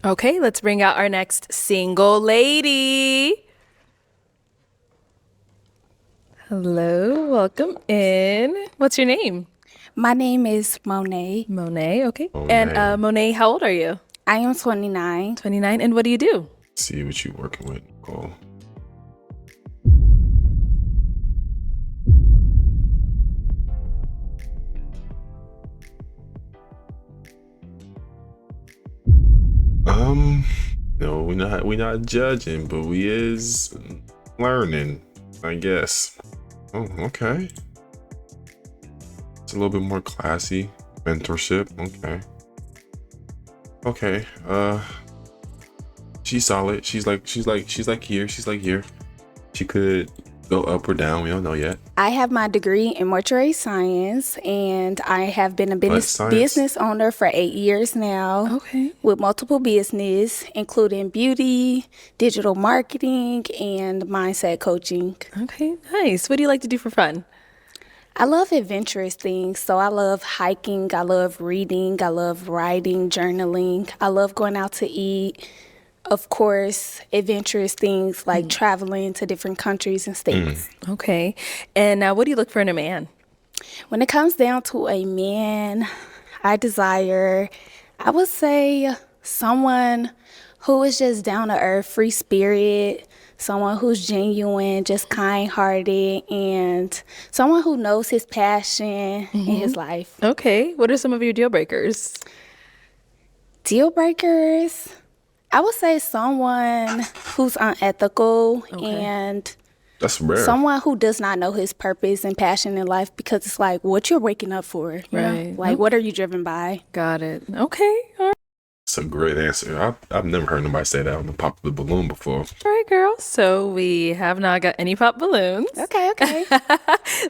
Okay, let's bring out our next single lady. Hello, welcome in. What's your name? My name is Monae. Monet, okay. Oh, And man. Monet, how old are you? I am 29. 29, and what do you do? See what you working with, Nicole. Um, no, we not judging, but we is learning, I guess. Oh, okay. It's a little bit more classy. Mentorship, okay. Okay. She's solid. She's like here. She could go up or down. We don't know yet. I have my degree in mortuary science, and I have been a What business science? business owner for 8 years now, Okay. with multiple business, including beauty, digital marketing, and mindset coaching. Okay, nice. What do you like to do for fun? I love adventurous things, so I love hiking, I love reading, I love writing, journaling, I love going out to eat. Of course, adventurous things like traveling to different countries and states. Okay. And now, what do you look for in a man? When it comes down to a man, I desire, I would say, someone who is just down to earth, free spirit, someone who's genuine, just kind hearted, and someone who knows his passion in his life. Okay. What are some of your deal breakers? Deal breakers, I would say someone who's unethical and That's rare. someone who does not know his purpose and passion in life, because it's like what you're waking up for, you know? Right. Like what are you driven by? Got it. Okay. All That's a great answer. I've never heard nobody say that on the pop of the balloon before. right, girl. So we have not got any pop balloons. Okay.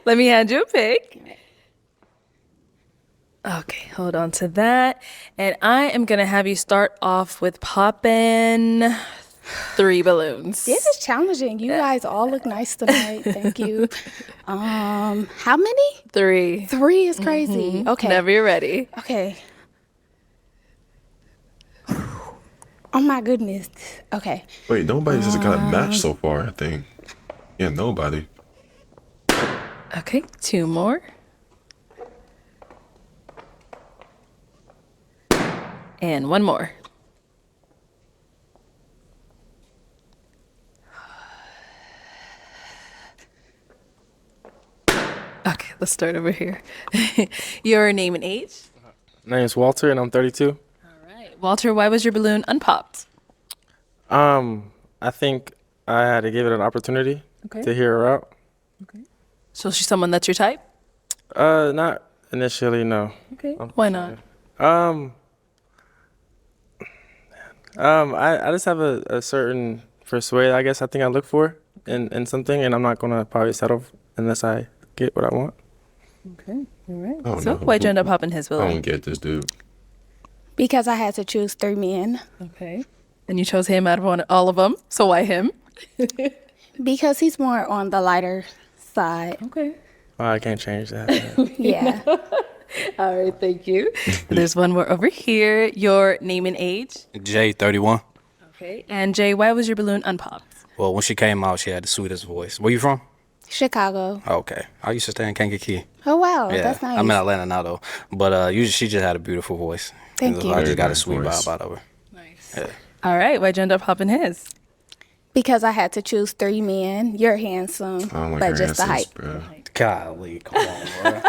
Let me hand you a pick. Okay, hold on to that. And I am going to have you start off with popping 3 balloons. This is challenging. You guys all look nice tonight. Thank you. How many? 3. 3 is crazy. Okay. Whenever you're ready. Okay. Oh my goodness. Okay. Wait, nobody just got a match so far, I think. Yeah, nobody. Okay, 2 more. And 1 more. Okay, let's start over here. Your name and age? My name's Walter, and I'm 32. All right. Walter, why was your balloon unpopped? I think I had to give it an opportunity Okay. to hear her out. So she's someone that's your type? Not initially, no. Okay. Why not? I just have a certain persuade, I guess, I think I look for in something, and I'm not gonna probably settle unless I get what I want. Okay. All right. Oh, So no. why'd you end up popping his I don't balloon? get this dude. Because I had to choose 3 men. Okay. And you chose him out of all of them. So why him? Because he's more on the lighter side. Okay. Oh, I can't change that. Yeah. All right. Thank you. There's one more over here. Your name and age. Jay, 31. Okay. And Jay, why was your balloon unpopped? Well, when she came out, she had the sweetest voice. Where you from? Chicago. Oh, okay. I used to stay in Kankakee. Oh, wow. Yeah, That's nice. I'm in Atlanta now, though. But she just had a beautiful voice. Thank you. I just Very got a nice sweet voice. vibe out of her. Nice. Yeah. All right. Why'd you end up popping his? Because I had to choose 3 men. You're handsome, I don't like but her just the answers, height. bro. Golly, come on, bro.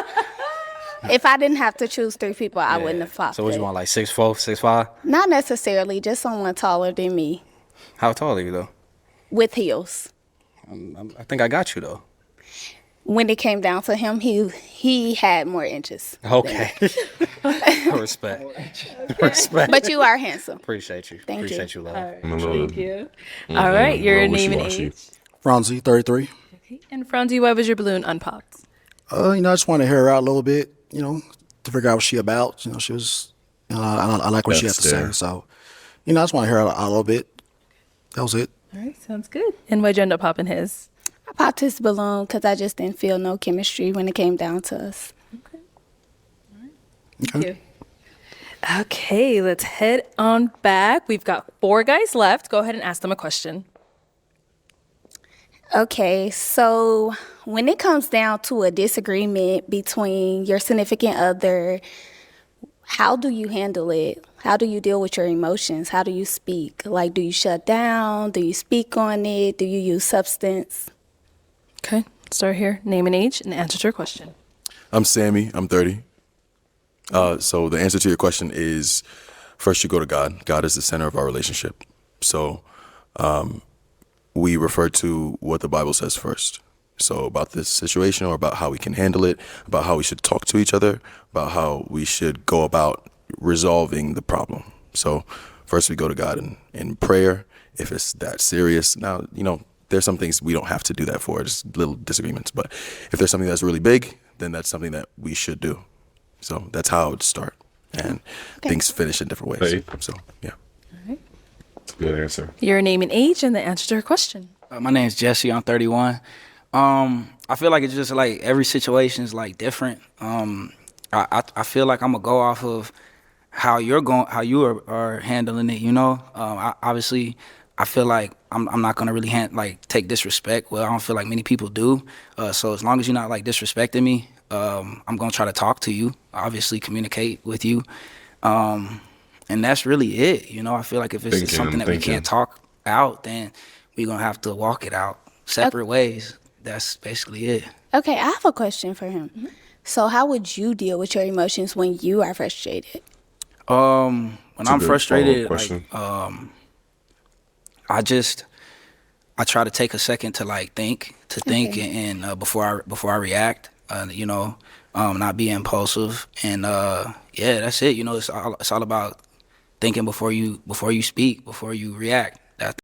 If I didn't have to choose 3 people, I wouldn't have popped So what it. you want, like 6'4", 6'5"? Not necessarily, just someone taller than me How tall are you, though? with heels. I think I got you, though. When it came down to him, he had more inches. Okay. Respect. Respect. But you are handsome. Appreciate you. Thank you. Appreciate you, love. I'm a little, Thank you. All right. Your little name and wishy-washy. age. Franzi, 33. Okay. And Franzi, why was your balloon unpopped? I just want to hear her out a little bit, to figure out what she about. She was, I like what she had That's to say. fair. So, I just want to hear her out a little bit. That was it. All right. Sounds good. And why'd you end up popping his? I popped his balloon because I just didn't feel no chemistry when it came down to us. Okay. Okay. Thank you. Okay, let's head on back. We've got 4 guys left. Go ahead and ask them a question. Okay, so when it comes down to a disagreement between your significant other, how do you handle it? How do you deal with your emotions? How do you speak? Like, do you shut down? Do you speak on it? Do you use substance? Okay, start here. Name and age and answer to your question. I'm Sammy. I'm 30. So the answer to your question is, first you go to God. God is the center of our relationship. So we refer to what the Bible says first. So about this situation, or about how we can handle it, about how we should talk to each other, about how we should go about resolving the problem. So first we go to God in prayer if it's that serious. Now, there's some things we don't have to do that for, just little disagreements. But if there's something that's really big, then that's something that we should do. So that's how it would start. And things finish in different ways. Hey. So, yeah. That's a good answer. Your name and age and the answer to her question. My name's Jesse. I'm 31. I feel like it's just like every situation is like different. I feel like I'm gonna go off of how you are handling it. Obviously, I feel like I'm not gonna really take disrespect. Well, I don't feel like many people do. So as long as you're not like disrespecting me, I'm gonna try to talk to you. Obviously, communicate with you, and that's really it. I feel like if it's something that we can't talk out, then we're gonna have to walk it out separate ways. That's basically it. Okay, I have a question for him. Mm-hmm. So how would you deal with your emotions when you are frustrated? When I'm frustrated, question. I try to take a second to think and before I react, not be impulsive, and that's it. It's all about thinking before you speak, before you react.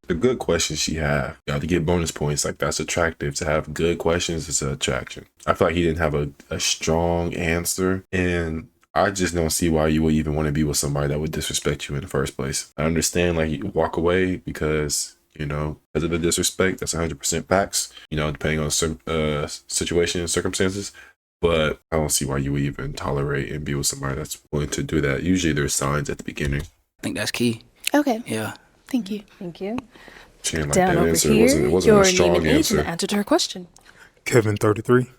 The good questions she have, you have to get bonus points. Like, that's attractive. To have good questions is an attraction. I feel like he didn't have a strong answer, and I just don't see why you would even want to be with somebody that would disrespect you in the first place. I understand, like, you walk away because of the disrespect. That's 100% facts, depending on situation and circumstances. But I don't see why you would even tolerate and be with somebody that's willing to do that. Usually there's signs at the beginning. I think that's key. Okay. Yeah. Thank you. Thank you. She didn't like Down that over answer. here, It wasn't your a name strong and age and answer. the answer to her question. Kevin, 33.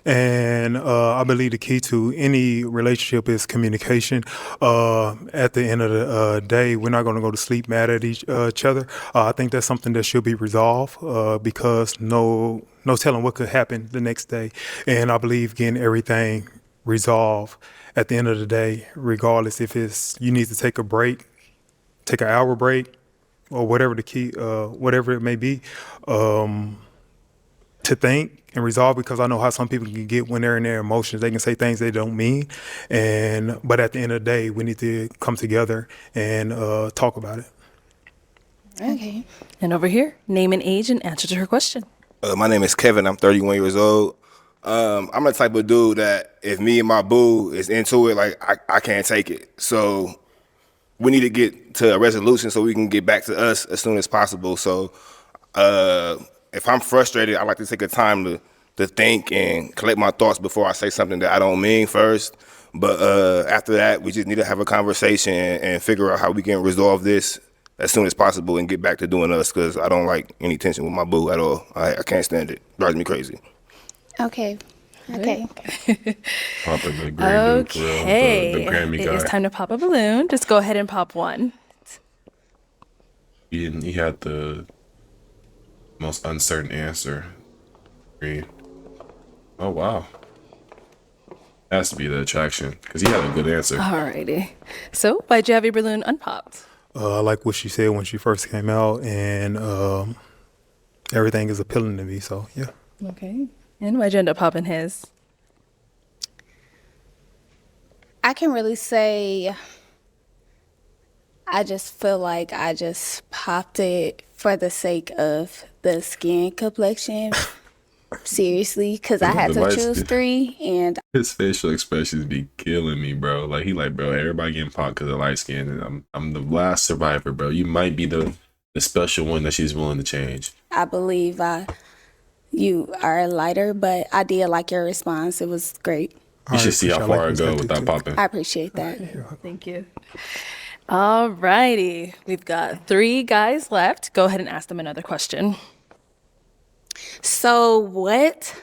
And I believe the key to any relationship is communication. At the end of the day, we're not going to go to sleep mad at each other. I think that's something that should be resolved because no telling what could happen the next day. And I believe getting everything resolved at the end of the day, regardless if it's you need to take a break, take an hour break, or whatever whatever it may be, to think and resolve, because I know how some people can get when they're in their emotions. They can say things they don't mean, but at the end of the day, we need to come together and talk about it. Okay. And over here, name and age and answer to her question. My name is Kevin. I'm 31 years old. I'm the type of dude that if me and my boo is into it, like I can't take it. So we need to get to a resolution so we can get back to us as soon as possible. So if I'm frustrated, I like to take a time to think and collect my thoughts before I say something that I don't mean first. But after that, we just need to have a conversation and figure out how we can resolve this as soon as possible and get back to doing us, because I don't like any tension with my boo at all. I can't stand it. Drives me crazy. Okay. Okay. Popping the green dude, for real. The Grammy It guy. is time to pop a balloon. Just go ahead and pop one. He had the most uncertain answer. Green. Oh, wow. Has to be the attraction, because he had a good answer. Alrighty. So, why'd you have your balloon unpopped? I like what she said when she first came out, and everything is appealing to me. So yeah. Okay. And why'd you end up popping his? I can really say I just feel like I just popped it for the sake of the skin complexion. Seriously, because I had to light choose skin. 3, and His facial expressions be killing me, bro. Like, bro, everybody getting popped because of light skin, and I'm the last survivor, bro. You might be the special one that she's willing to change. I believe you are lighter, but I did like your response. It was great. You should see how far I go without popping. I appreciate that. Thank you. All righty. We've got 3 guys left. Go ahead and ask them another question. So, what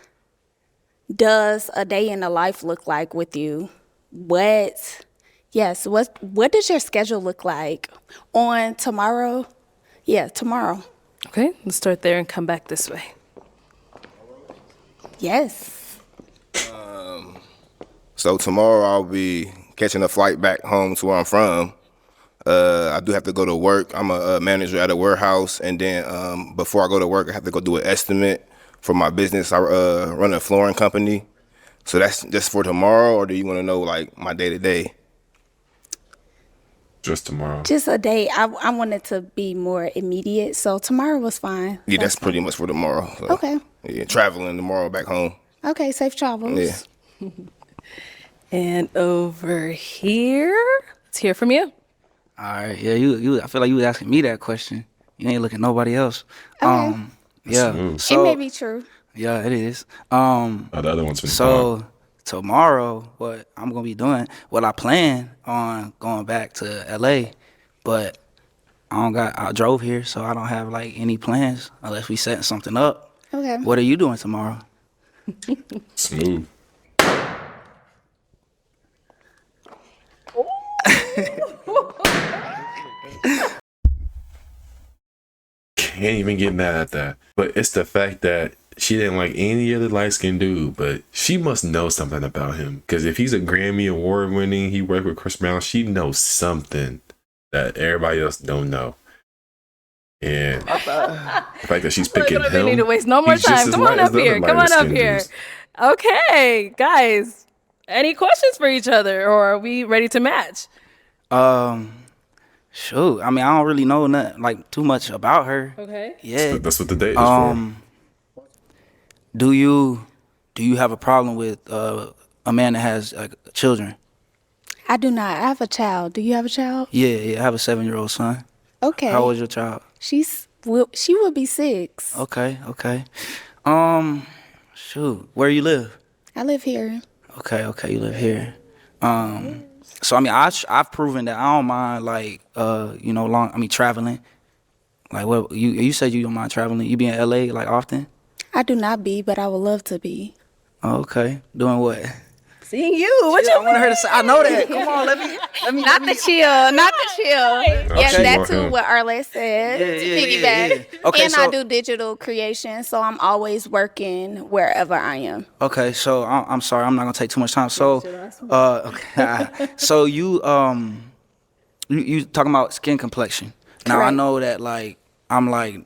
does a day in the life look like with you? What does your schedule look like on tomorrow? Yeah, tomorrow. Okay, let's start there and come back this way. Yes. So tomorrow I'll be catching a flight back home to where I'm from. I do have to go to work. I'm a manager at a warehouse, and then before I go to work, I have to go do an estimate for my business. I run a flooring company. So that's just for tomorrow, or do you want to know like my day to day? Just tomorrow. Just a day. I wanted to be more immediate, so tomorrow was fine. Yeah, that's pretty much for tomorrow. So, Okay. Yeah, traveling tomorrow back home. Okay, safe travels. Yeah. And over here, let's hear from you. All right, yeah, you. I feel like you was asking me that question. You ain't looking at nobody else. Okay. Yeah. Smooth. So, It may be true. yeah, it is. Oh, the other one's been So tomorrow, what I'm gonna be doing? Well, I plan on going back to LA, but I drove here, so I don't have like any plans unless we setting something up. Okay. What are you doing tomorrow? smooth. Can't even get mad at that. But it's the fact that she didn't like any other light skinned dude, but she must know something about him. Because if he's a Grammy award winning, he worked with Chris Brown, she knows something that everybody else don't know. And the fact that she's picking We him. need to waste no more he's just time. as Come light on as up the other here. Come on up lighter-skinned here. dudes. Okay, guys. Any questions for each other, or are we ready to match? Shoot, I mean, I don't really know nothing like too much about her. Okay. Yeah. That's what the date is for. Do you have a problem with a man that has like children? I do not. I have a child. Do you have a child? Yeah, I have a 7-year-old son. Okay. How old is your child? She will be 6. Okay. Shoot, where you live? I live here. Okay, you live here. So I mean, I've proven that I don't mind like traveling. Like what you said you don't mind traveling. You be in LA like often? I do not be, but I would love to be. Oh, okay. Doing what? Seeing you. What you I want her to say. I know that. Come on, let me. Not the chill. Yes, Okay. that too. What Arlette said. Yeah, to yeah, piggyback. yeah. Okay, and I so- do digital creation, so I'm always working wherever I am. Okay, so I'm sorry, I'm not gonna take too much time. So, okay. So you talking about skin complexion? Now I Correct. know that like I'm like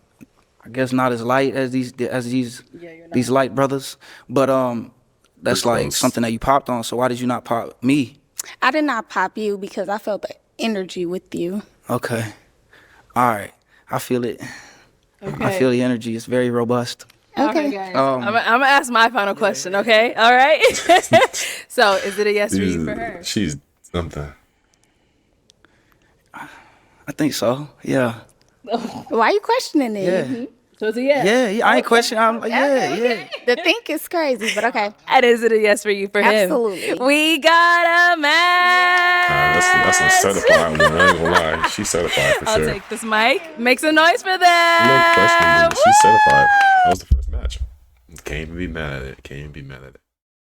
I guess not as light as these light brothers, but that's We're like close. something that you popped on. So why did you not pop me? I did not pop you because I felt the energy with you. Okay, all right, I feel it. I Okay. feel the energy. It's very robust. Okay. guys. I'm gonna ask my final question. Okay. All right. So, is it a yes for you for her? She's something. I think so. Yeah. Why are you questioning it? Yeah. So it's a yes. Yeah. I ain't questioning. I'm like, yeah. The think is crazy, but okay. And is it a yes for you for him? Absolutely. We got a match. That's a certified one. I ain't gonna lie. She's certified for I'll sure. take this mic. Make some noise for them. No question. She's certified. That was the first match. Can't even be mad at it.